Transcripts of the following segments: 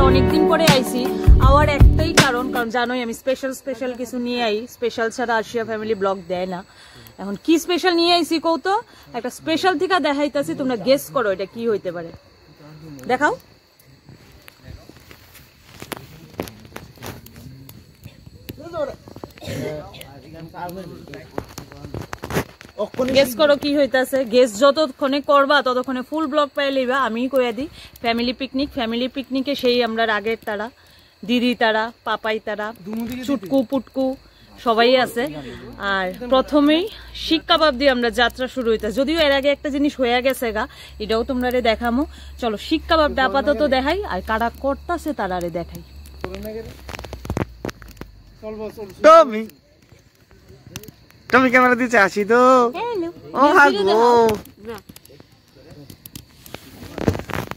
অনেকদিন পরে আইছি আবার একটাই কারণ জানোই আমি স্পেশাল কিছু নিয়ে আই স্পেশাল ছাড়া আশিয়া ফ্যামিলি ব্লগ দেয় না এখন কি স্পেশাল নিয়ে আইছি কও তো একটা স্পেশাল থেকে দেখাইতাছি তোমরা গেস করো এটা কি হইতে পারে দেখাও গেস করো কি হইতাছে গেস যতক্ষণে করবা ততক্ষণে ফুল ব্লগ পাই লইবা আমি কইয়া দিই ফ্যামিলি পিকনিকে সেই আমরা আগের তারা দিদি তারা পাপাই তারা চুটকু পুটকু সবাই আছে আর প্রথমেই শিক কাবাব দিয়ে আমরা যাত্রা শুরু হইতাছে যদিও এর আগে একটা জিনিস হয়ে গেছে গা এটাও তোমরারে দেখামু চলো শিক কাবাবটা আপাতত দেখাই আর কারা করতাছে তারারে দেখাই তুমি ক্যামেরা দিতে আসি তো ও ভাগো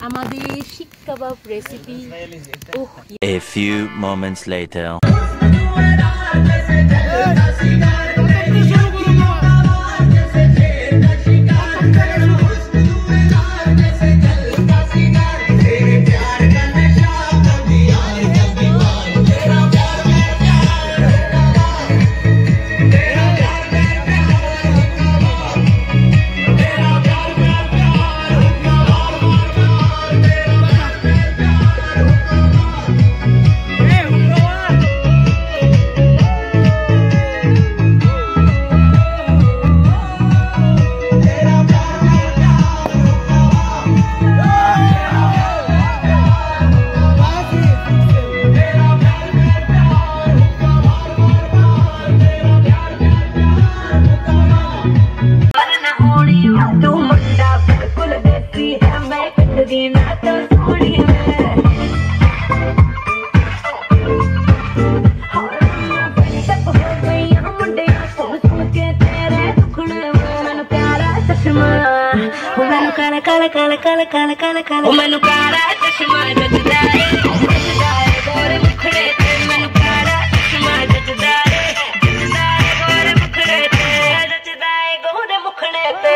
আমাদের শিক কাবাব recipe A few moments later मैनू काला चश्मा जचदा है गोरे मुखड़े ते मैनू काला चश्मा जचदा है गोरे मुखड़े ते जचदा है गोरे मुखड़े ते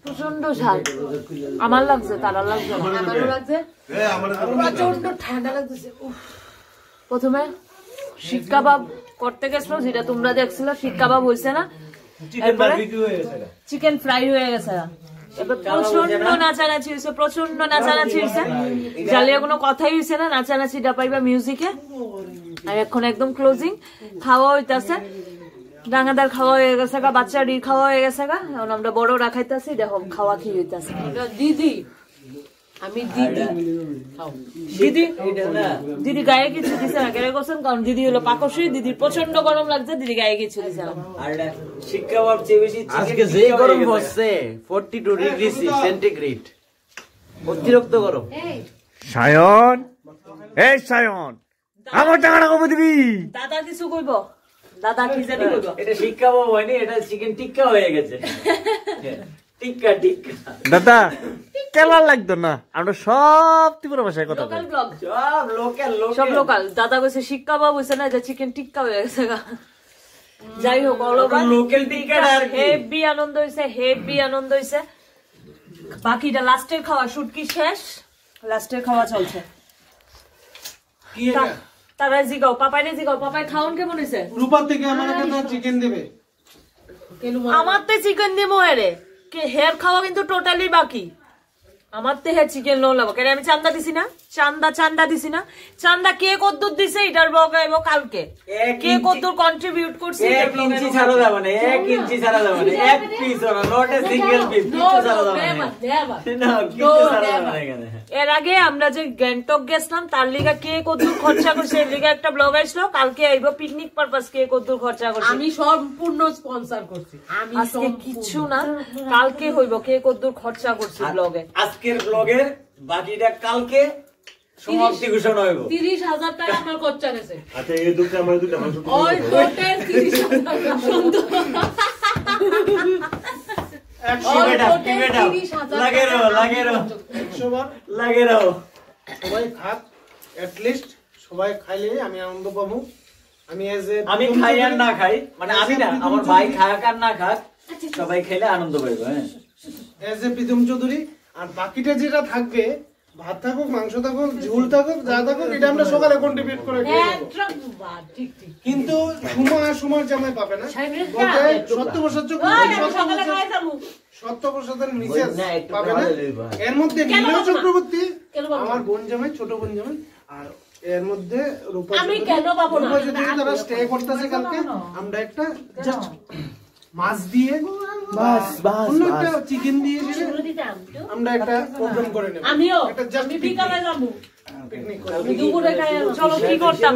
প্রচন্ড ঝাল আমার লাগছে তারা লাগছে আমারও লাগছে প্রচন্ড ঠান্ডা লাগছে প্রথমে শিক কাবাব করতে গেছিল যেটা তোমরা দেখছিল শিক কাবাব হয়েছে না চিকেন ফ্রাই হয়ে গেছে এবার প্রচন্ড নাচানাচি হয়েছে জালিয়া কোনো কথাই হয়েছে না নাচানাচিটা পাইবা মিউজিকে আর এখন একদম ক্লোজিং খাওয়া হইতাছে ডাঙাদার খাওয়া হয়ে গেছে গা বাচ্চারির খাওয়া হয়ে গেছে গা এখন আমরা বড়রা খাইতেছি দেখো খাওয়া খেয়ে হইতেছে দিদি আমি দিদি গায়ে কিছু দিছে না কেন করছেন কারণ দিদি হলো পাকশি দিদির প্রচন্ড গরম লাগছে দিদি গায়ে কিছু দিছে না আজকে যে গরম হচ্ছে 42 ডিগ্রি সেন্টিগ্রেড অতিরিক্ত গরম সায়ন এই সায়ন আমার টাকাটা কবে দিবি দাদা কিছু কইব দাদা কি জানি কইব এটা শিক কাবাব হয়নি এটা চিকেন টিক্কা হয়ে গেছে টিক্কা দাদা কেমন লাগতো না আমরা সব ত্রিপুরা ভাষায় কথা বলি সব লোকাল দাদা কইছে শিক কাবাব হইছে না এটা চিকেন টিক্কা হয়ে গেছে যাই হোক লোকাল টিক্কাটা আর হেভি আনন্দ হইছে বাকিটা লাস্টের খাওয়া শুটকি শেষ লাস্টের খাওয়া চলছে তারা জিগাও পাপাইনে জিগাও পাপাই খাওন কেমন হয়েছে রূপা থেকে আমার একটা চিকেন দেবে আমার তো চিকেন দিমো হেরে কে হেয়ার খাওয়া কিন্তু টোটালি বাকি আমার তো হেয়ার চিকেন নো লাগবো কেন আমি চান্দা দিছি না চান্দা দিছি না চান্দা কে কদ্দুর দিছে এটার ব্লগ আইবো কালকে কে কদ্দুর কন্ট্রিবিউট করছে 1 ইঞ্চি ছাড়া যাবে না 1 ইঞ্চি ছাড়া যাবে না এক পিস ওরা নট এ সিঙ্গেল পিস কিছু ছাড়া যাবে না না কিছু ছাড়া যাবে না এখানে এর আগে আমরা যে গ্যাংটক গেছিলাম তার লিগা কে কদ্দুর খরচা করছে এর লিগা একটা ব্লগ আসলো কালকে আইবো পিকনিক পারপাস কে কদ্দুর খরচা করছে আমি সম্পূর্ণ স্পন্সর করছি আমি আজকে কিছু না কালকে হইবো কে কদ্দুর খরচা করছে ব্লগে আজকের ব্লগের বাকিটা কালকে সমাপ্তি ঘোষণা হইব 30,000 টাকা আমার খরচা গেছে আচ্ছা এই দুটো আমার দুটো ওই টোটাল 30,000 টাকা সুন্দর সবাই খাক এটলিস্ট সবাই খাইলে আমি আনন্দ পাবো আমি খাই আর না খাই মানে আমি না আমার ভাই খাক আর না খাক সবাই খেলে আনন্দ পাইবো হ্যাঁ এজ এ প্রীতম চৌধুরী আর বাকিটা যেটা থাকবে ভাত থাকুক মাংস থাকুক ঝোল থাকুক যা থাকুক এটা আমরা সকালে কন্ট্রিবিউট করে খেয়ে নেবো। ঠিক কিন্তু সময় জামাই পাবে না সত্যপ্রসাদের মিসেস পাবে না এর মধ্যে নীলা চক্রবর্তী আমার বোন জামাই ছোট বোন জামাই আর এর মধ্যে রূপা আমি কেন পাবো না যদি তারা স্টে করতেছে কালকে আমরা একটা জাস্ট মাছ দিয়ে অন্য একটা চিকেন দিয়ে আমরা একটা প্রোগ্রাম করে নেব আমিও একটা জাস্ট আমি বিকালে যাবো পিকনিক দুপুরে খাই চলো কি করতাম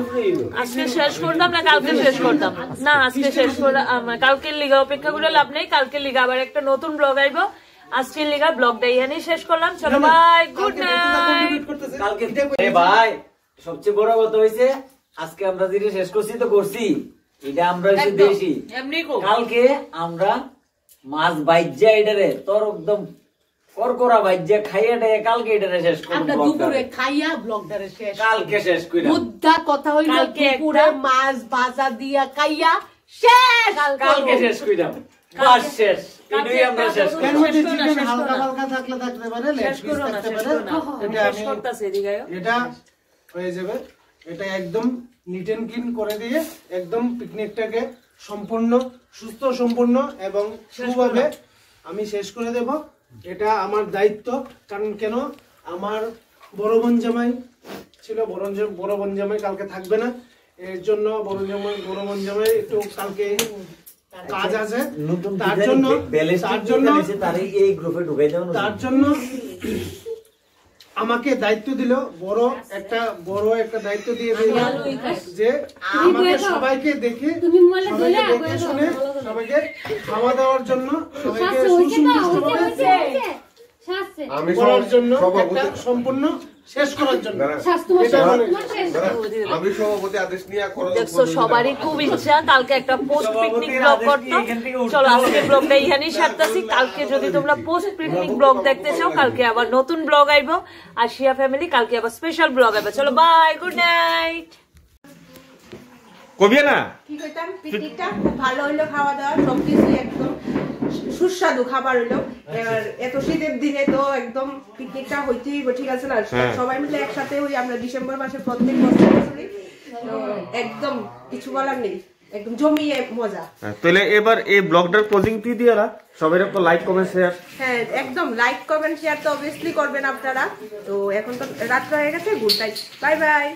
আজকে শেষ করতাম না কালকে শেষ করতাম না আজকে শেষ করে কালকের লিগা অপেক্ষা করে লাভ নেই কালকের লিগা আবার একটা নতুন ব্লগ আইবো আজকের লিগা ব্লগটা এখানেই শেষ করলাম চলো বাই গুড নাইট কালকে ভাই সবচেয়ে বড় কথা হইছে আজকে আমরা যেটা শেষ করছি তো করছি এটা আমরা হইছে দেশি এমনি কো কালকে আমরা মাছ বাইজ্জা এটারে তোর একদম করকরা বাইজ্জা খাইয়া দেয় কালকে এটারে শেষ করব আমরা দুপুরে খাইয়া ব্লগটারে শেষ কালকে শেষ কইরা মুদ্দা কথা হইল কালকে দুপুরে মাছ ভাজা দিয়া খাইয়া শেষ কালকে শেষ কইরা বাস শেষ এটাই আমরা শেষ এর করব মধ্যে চিকেন হালকা হালকা থাকতে পারে লেগ পিস থাকতে পারে এটা শেষ আমি করতেছে এদিকে এটা হয়ে যাবে এটা একদম নিট এন্ড ক্লিন করে দিয়ে একদম পিকনিকটাকে সম্পূর্ণ সুস্থ সম্পূর্ণ এবং সুভাবে আমি শেষ করে দেব এটা আমার দায়িত্ব কারণ কেন আমার বড় বোন জামাই ছিল বড় বোন জামাই কালকে থাকবে না এর জন্য বড় বোন জামাই একটু কালকে কাজ আছে তার জন্য আমাকে দায়িত্ব দিল বড় একটা দায়িত্ব দিয়ে দিল যে আমাকে সবাইকে দেখে শুনে সবাইকে খাওয়া দাওয়ার জন্য সবাইকে আমি করার জন্য একটা সম্পূর্ণ শেষ করার জন্য আমি সভাপতি আদেশ নিয়ে দেখছো সবারই খুব ইচ্ছা কালকে একটা পোস্ট পিকনিক ব্লগ করতে চলো আজকে ব্লগটা এখানেই সারতাছি কালকে যদি তোমরা পোস্ট পিকনিক ব্লগ দেখতে চাও কালকে আবার নতুন ব্লগ আইবো আশিয়া ফ্যামিলি কালকে আবার স্পেশাল ব্লগ আইবো চলো বাই গুড নাইট কবিয়া না কি কইতাম পিকনিকটা খুব ভালো হইলো খাওয়া দাওয়া সবকিছু একদম সুস্বাদু খাবার হইলো আর এত শীতের দিনে তো একদম পিকনিকটা হইতেই ঠিক আছে না সবাই মিলে একসাথে হই আমরা ডিসেম্বর মাসে প্রত্যেক বছর করি তো একদম কিছু বলার নেই একদম জমিয়ে মজা তাহলে এবার এই ব্লগটার ক্লোজিং তুই দিয়ে না সবাই তো লাইক কমেন্ট শেয়ার হ্যাঁ একদম লাইক কমেন্ট শেয়ার তো অবভিয়াসলি করবেন আপনারা তো এখন তো রাত হয়ে গেছে গুড নাইট বাই বাই